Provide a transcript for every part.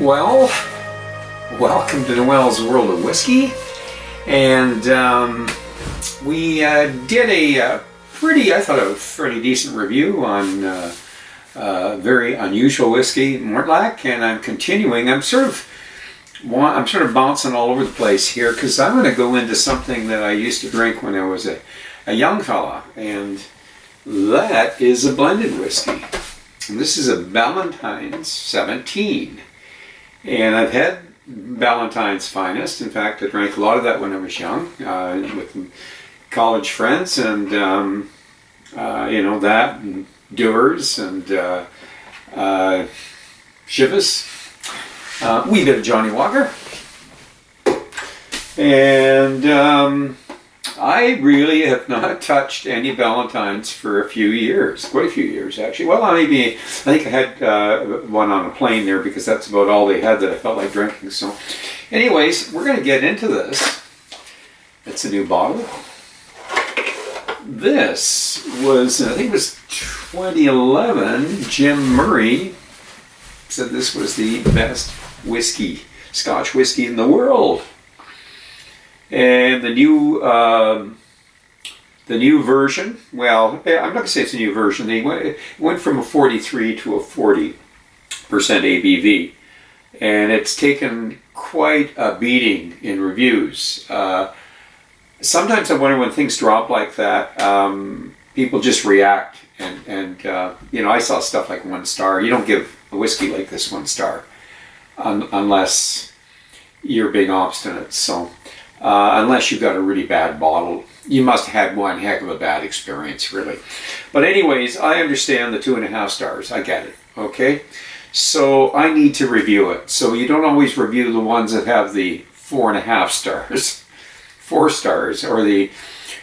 Well, welcome to Noel's World of Whiskey, and we did a I thought a pretty decent review on very unusual whiskey, Mortlach, and I'm continuing. I'm sort of bouncing all over the place here because I'm going to go into something that I used to drink when I was a young fella, and that is a blended whiskey. And this is a Ballantines 17. And I've had Ballantines Finest. In fact, I drank a lot of that when I was young with college friends, and that and Dewar's and Chivas. Wee bit of Johnnie Walker. And I really have not touched any Ballantines for a few years, quite a few years actually. Well, I think I had one on a plane there because that's about all they had that I felt like drinking. So anyways, we're going to get into this. It's a new bottle. This was, I think it was 2011, Jim Murray said this was the best whiskey, Scotch whiskey in the world. And the new version, well, I'm not going to say it's a new version. It went from a 43 to a 40% ABV. And it's taken quite a beating in reviews. Sometimes I wonder when things drop like that, people just react. And I saw stuff like 1 star. You don't give a whiskey like this 1 star unless you're being obstinate. So. Unless you've got a really bad bottle, you must have had one heck of a bad experience, really. But anyways, I understand the 2.5 stars. I get it. Okay, so I need to review it. So you don't always review the ones that have the 4.5 stars, 4 stars, or the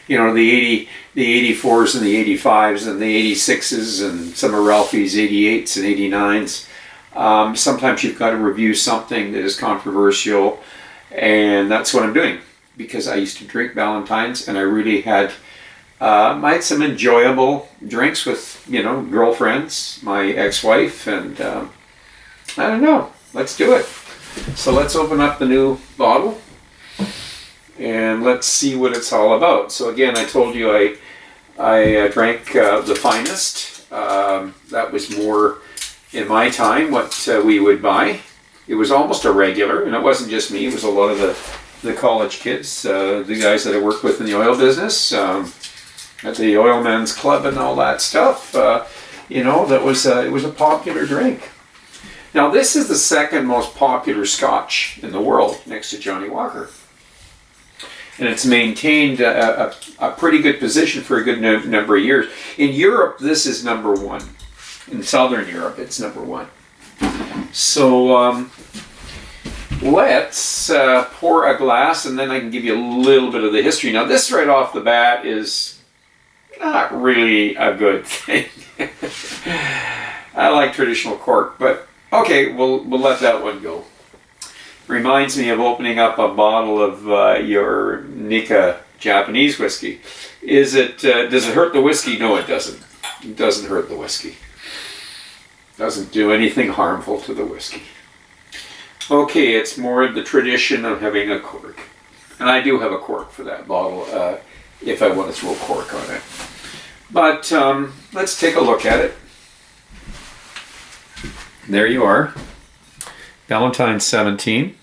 84s and the 85s and the 86s and some of Ralphie's 88s and 89s. Sometimes you've got to review something that is controversial. And that's what I'm doing, because I used to drink Ballantines, and I really had some enjoyable drinks with, girlfriends, my ex-wife, and I don't know, let's do it. So let's open up the new bottle, and let's see what it's all about. So again, I told you I drank the Finest. That was more, in my time, what we would buy. It was almost a regular, and it wasn't just me. It was a lot of the college kids, the guys that I worked with in the oil business, at the Oil Men's Club and all that stuff. It was a popular drink. Now, this is the second most popular Scotch in the world, next to Johnnie Walker. And it's maintained a pretty good position for a good number of years. In Europe, this is number 1. In Southern Europe, it's number 1. So let's pour a glass, and then I can give you a little bit of the history. Now, this right off the bat is not really a good thing. I like traditional cork, but okay, we'll let that one go. Reminds me of opening up a bottle of your Nikka Japanese whiskey. Does it hurt the whiskey? No, it doesn't. It doesn't hurt the whiskey. Doesn't do anything harmful to the whiskey. Okay, it's more the tradition of having a cork. And I do have a cork for that bottle if I want to throw a cork on it. But let's take a look at it. There you are. Ballantine 17.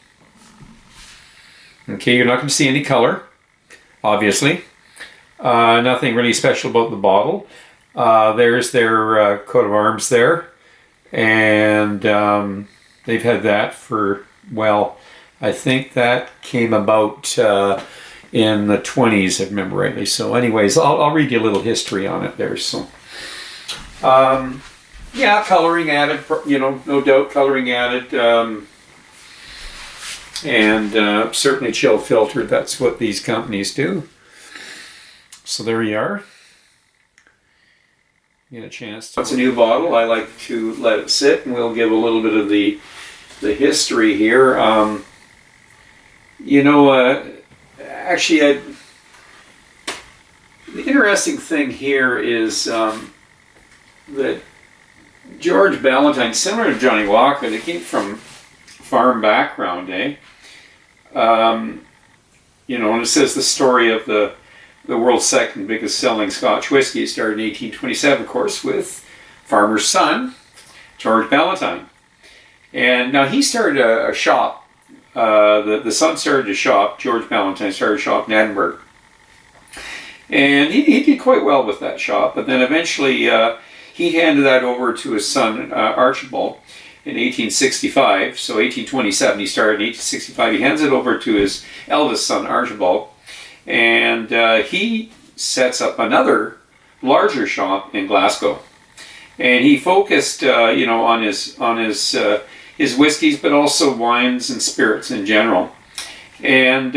Okay, you're not going to see any color, obviously. Nothing really special about the bottle. There's their coat of arms there. And they've had that for, well, I think that came about in the 20s, if I remember rightly. So anyways, I'll read you a little history on it there. So, coloring added, no doubt coloring added. And certainly chill filtered. That's what these companies do. So there you are. Get a chance to. It's a new bottle. I like to let it sit, and we'll give a little bit of the history here. Actually, the interesting thing here is that George Ballantine, similar to Johnnie Walker, they came from farm background, eh? You know, and it says the story of the world's second biggest selling Scotch whiskey. It started in 1827, of course, with farmer's son, George Ballantine. And now he started a shop. The son started a shop. George Ballantine started a shop in Edinburgh. And he did quite well with that shop. But then eventually he handed that over to his son, Archibald, in 1865. So 1827 he started. In 1865 he hands it over to his eldest son, Archibald. And he sets up another larger shop in Glasgow. And he focused, you know, on his whiskeys, but also wines and spirits in general. And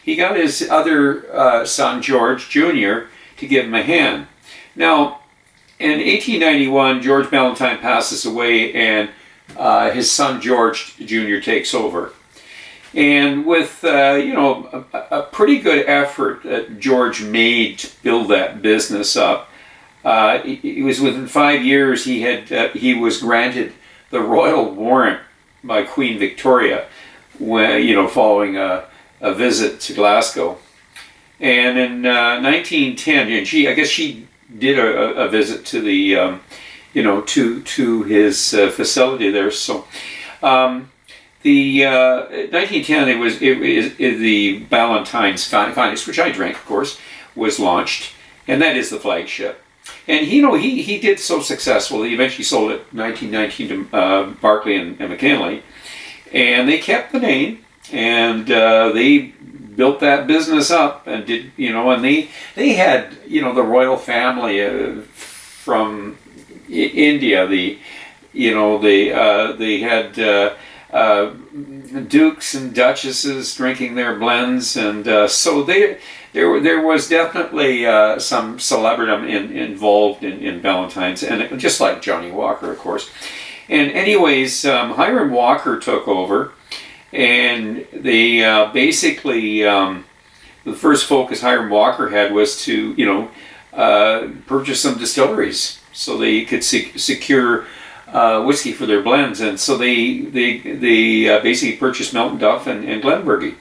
he got his other son, George Jr., to give him a hand. Now, in 1891, George Ballantine passes away, and his son, George Jr., takes over. And with, you know, a pretty good effort that George made to build that business up, it was within 5 years he was granted the royal warrant by Queen Victoria, when, you know, following a visit to Glasgow. And in 1910, and I guess she did a visit to the, you know, to his facility there. So, the 1910, it was the Ballantines Finest, which I drank, of course, was launched, and that is the flagship. And you know, he did so successfully. He eventually sold it in 1919 to Barclay and McKinley, and they kept the name, and they built that business up, and did, you know, and they had, you know, the royal family from India. They had dukes and duchesses drinking their blends, and so there was definitely some celebrity involved in Ballantines, and just like Johnnie Walker, of course. And anyways, Hiram Walker took over, and they basically the first focus Hiram Walker had was to, you know, purchase some distilleries so they could secure whiskey for their blends, and so they basically purchased Miltonduff and Glenburgie,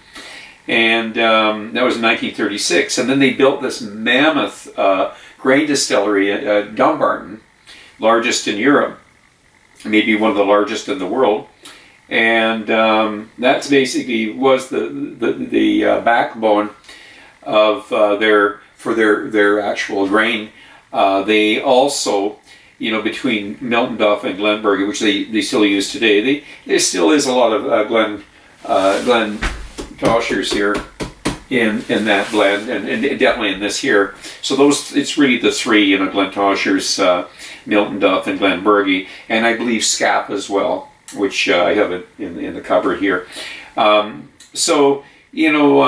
and that was in 1936. And then they built this mammoth grain distillery at Dumbarton, largest in Europe, maybe one of the largest in the world, and that's basically was the backbone of their actual grain. They also, you know, between Miltonduff and Glenburgie, which they still use today, there still is a lot of Glentauchers here in that blend, and definitely in this here. So it's really the three, you know, Glentauchers, Miltonduff, and Glenburgie, and I believe Scapa as well, which I have it in the cupboard here. So, you know,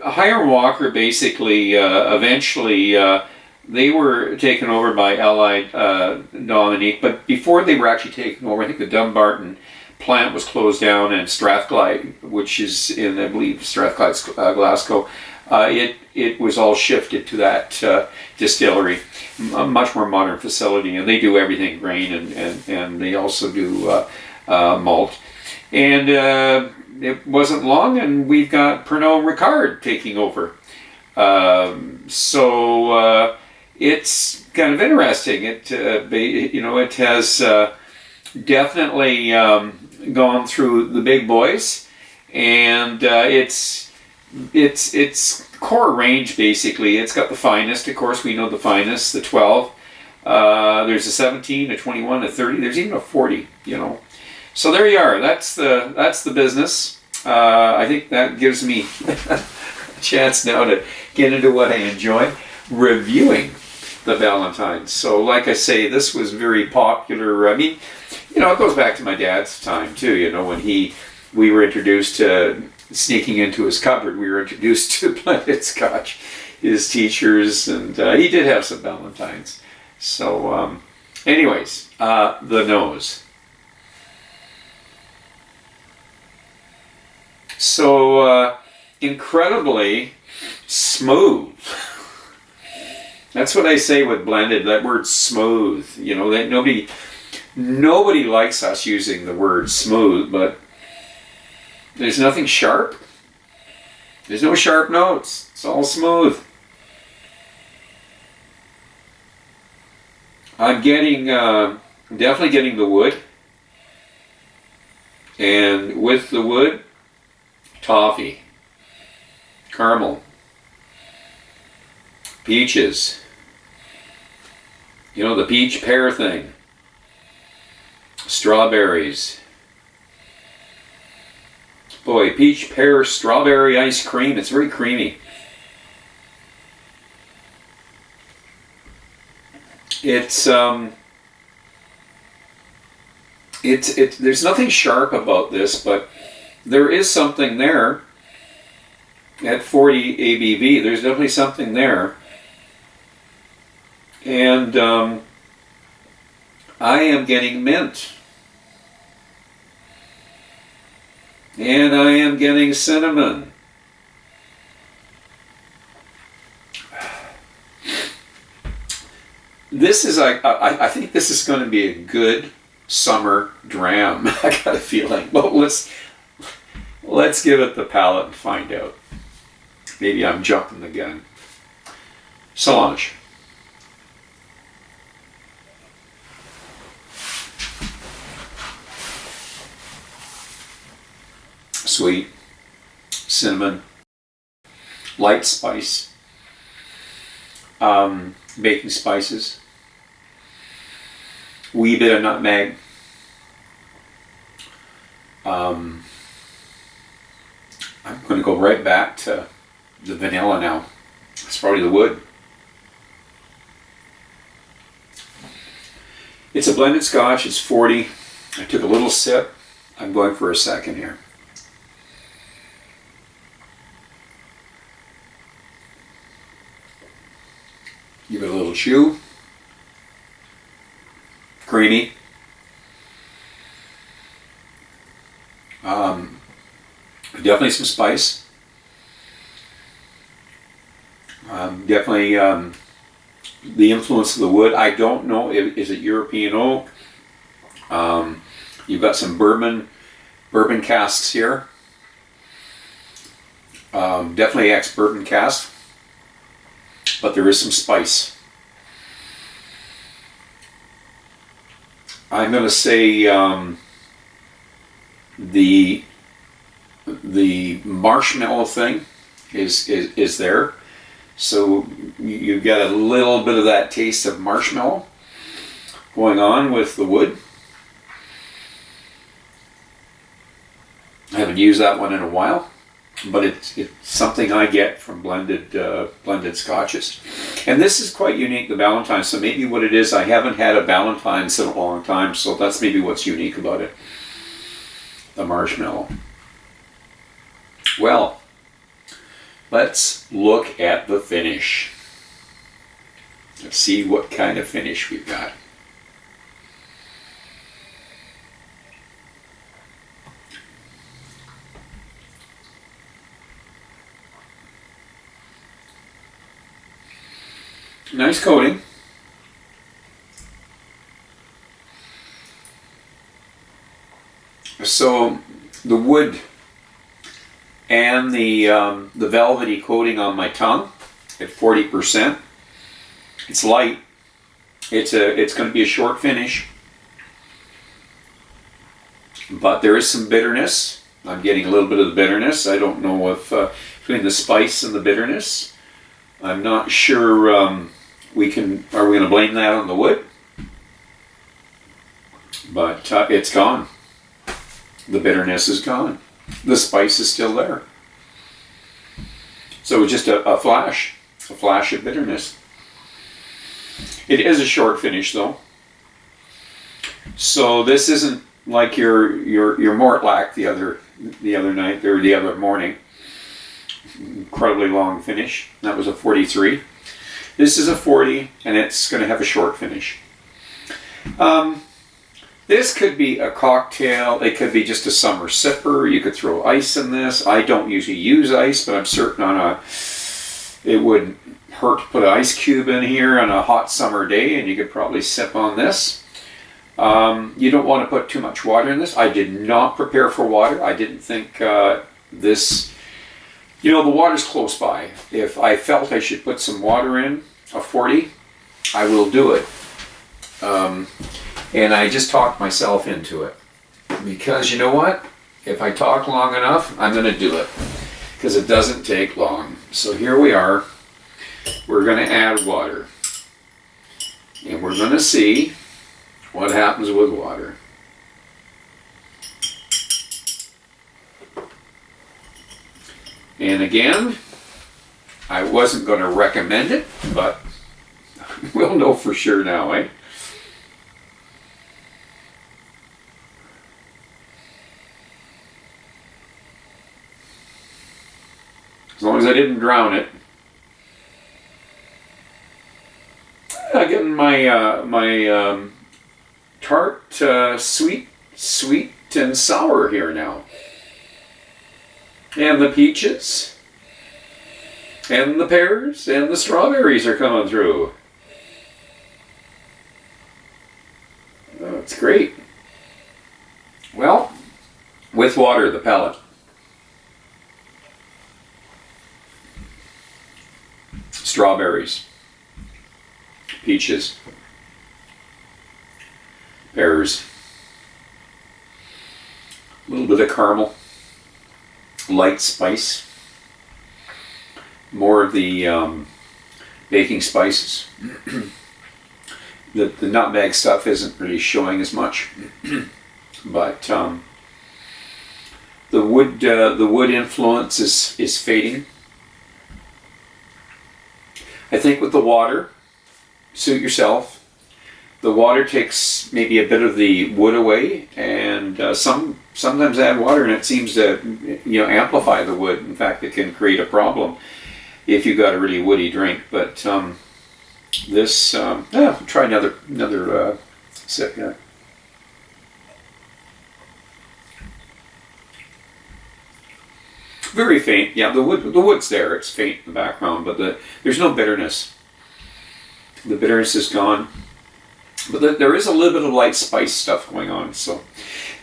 Hiram Walker basically eventually. They were taken over by Allied Dominique, but before they were actually taken over, I think the Dumbarton plant was closed down, and Strathclyde, which is in, I believe, Strathclyde, Glasgow, it was all shifted to that distillery, a much more modern facility, and they do everything grain, and they also do malt. And it wasn't long, and we've got Pernod Ricard taking over. It's kind of interesting. You know, it has definitely gone through the big boys, and its core range basically. It's got the finest, of course. We know the finest, the 12. There's a 17, a 21, a 30. There's even a 40. You know, so there you are. That's the business. I think that gives me a chance now to get into what I enjoy, reviewing the Ballantines. So like I say, this was very popular. I mean, you know, it goes back to my dad's time too, you know, when we were introduced to, sneaking into his cupboard, we were introduced to blended Scotch, his teachers, and he did have some Ballantines. So anyways, the nose. So incredibly smooth. That's what I say with blended, that word smooth. You know, that nobody likes us using the word smooth, but There's nothing sharp. There's no sharp notes. It's all smooth. I'm getting, definitely getting the wood. And with the wood, toffee, caramel, peaches. You know, the peach pear thing. Strawberries. Boy, peach pear strawberry ice cream. It's very creamy. It's there's nothing sharp about this, but there is something there. At 40 ABV, there's definitely something there. And I am getting mint. And I am getting cinnamon. This is, I think this is going to be a good summer dram. I got a feeling. But let's give it the palate and find out. Maybe I'm jumping the gun. Slàinte. Sweet, cinnamon, light spice, baking spices, wee bit of nutmeg, I'm going to go right back to the vanilla now. It's probably the wood. It's a blended Scotch. It's 40. I took a little sip. I'm going for a second here. Give it a little chew. Creamy. Definitely some spice. Definitely the influence of the wood. I don't know, is it European oak? You've got some bourbon casks here. Definitely ex-bourbon cask. But there is some spice. I'm going to say the marshmallow thing is there. So you get a little bit of that taste of marshmallow going on with the wood. I haven't used that one in a while, but it's something I get from blended Scotches. And this is quite unique, the Ballantine. So maybe what it is, I haven't had a Ballantines in a long time, so that's maybe what's unique about it. The marshmallow. Well, let's look at the finish. Let's see what kind of finish we've got. Nice coating. So the wood and the velvety coating on my tongue at 40%. It's light. It's going to be a short finish, but there is some bitterness. I'm getting a little bit of the bitterness. I don't know if between the spice and the bitterness. I'm not sure. Are we going to blame that on the wood? But it's gone. The bitterness is gone. The spice is still there. So it's just a flash of bitterness. It is a short finish though. So this isn't like your Mortlack the other night or the other morning. Incredibly long finish. That was a 43. This is a 40, and it's going to have a short finish. This could be a cocktail. It could be just a summer sipper. You could throw ice in this. I don't usually use ice, but I'm certain it wouldn't hurt to put an ice cube in here on a hot summer day, and you could probably sip on this. You don't want to put too much water in this. I did not prepare for water. I didn't think this, the water's close by. If I felt I should put some water in, a 40, I will do it. And I just talked myself into it. Because you know what? If I talk long enough, I'm going to do it. Because it doesn't take long. So here we are. We're going to add water. And we're going to see what happens with water. And again, I wasn't going to recommend it, but we'll know for sure now, eh? As long as I didn't drown it. I'm getting my tart, sweet and sour here now. And the peaches, and the pears, and the strawberries are coming through. Oh, it's great. Well, with water, the palate. Strawberries, peaches, pears, a little bit of caramel, light spice, more of the baking spices. The nutmeg stuff isn't really showing as much, but the wood influence is fading. I think with the water, suit yourself. The water takes maybe a bit of the wood away, and sometimes add water and it seems to amplify the wood. In fact, it can create a problem if you've got a really woody drink. But try another sip. Yeah. Very faint. Yeah, the wood's there. It's faint in the background, but there's no bitterness. The bitterness is gone. But there is a little bit of light spice stuff going on. So,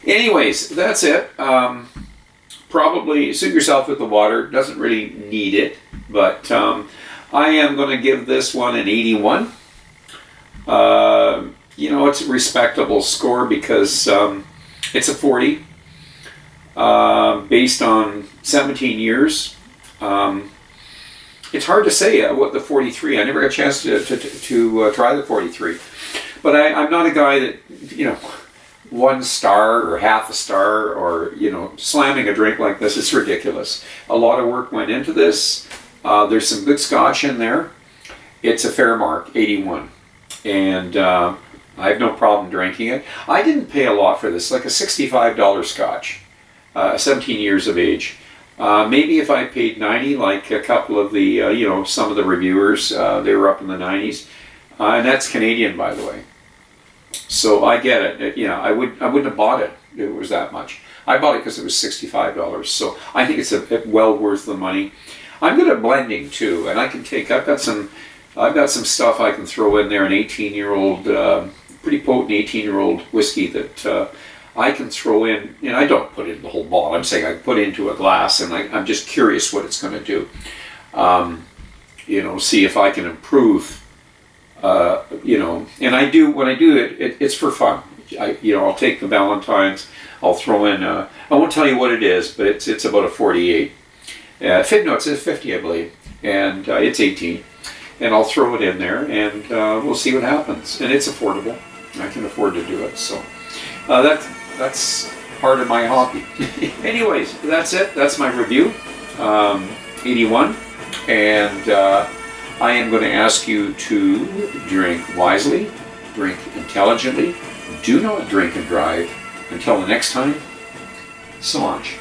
anyways, that's it. Probably suit yourself with the water. Doesn't really need it, but I am going to give this one an 81. It's a respectable score because it's a 40. Based on 17 years. It's hard to say what the 43. I never got a chance to try the 43. But I'm not a guy that, 1 star or half a star or, slamming a drink like this. It's ridiculous. A lot of work went into this. There's some good Scotch in there. It's a fair mark, 81. And I have no problem drinking it. I didn't pay a lot for this, like a $65 Scotch. 17 years of age. Maybe if I paid 90, like a couple of the, some of the reviewers, they were up in the 90s. And that's Canadian, by the way. So I get it. I wouldn't have bought it if it was that much. I bought it because it was $65. So I think it's well worth the money. I'm good at blending too, and I can I've got some stuff I can throw in there, an 18-year-old, pretty potent 18-year-old whiskey that I can throw in, I don't put it in the whole bottle. I'm saying I put it into a glass, and I'm just curious what it's going to do. See if I can improve. And I do, when I do it, it's for fun. I'll take the Ballantines. I'll throw in. I won't tell you what it is, but it's about a 48. It's a 50, I believe, and it's 18. And I'll throw it in there, and we'll see what happens. And it's affordable. I can afford to do it. So that's part of my hobby. Anyways, that's it. That's my review. 81. And I am going to ask you to drink wisely, drink intelligently, do not drink and drive. Until the next time, so much.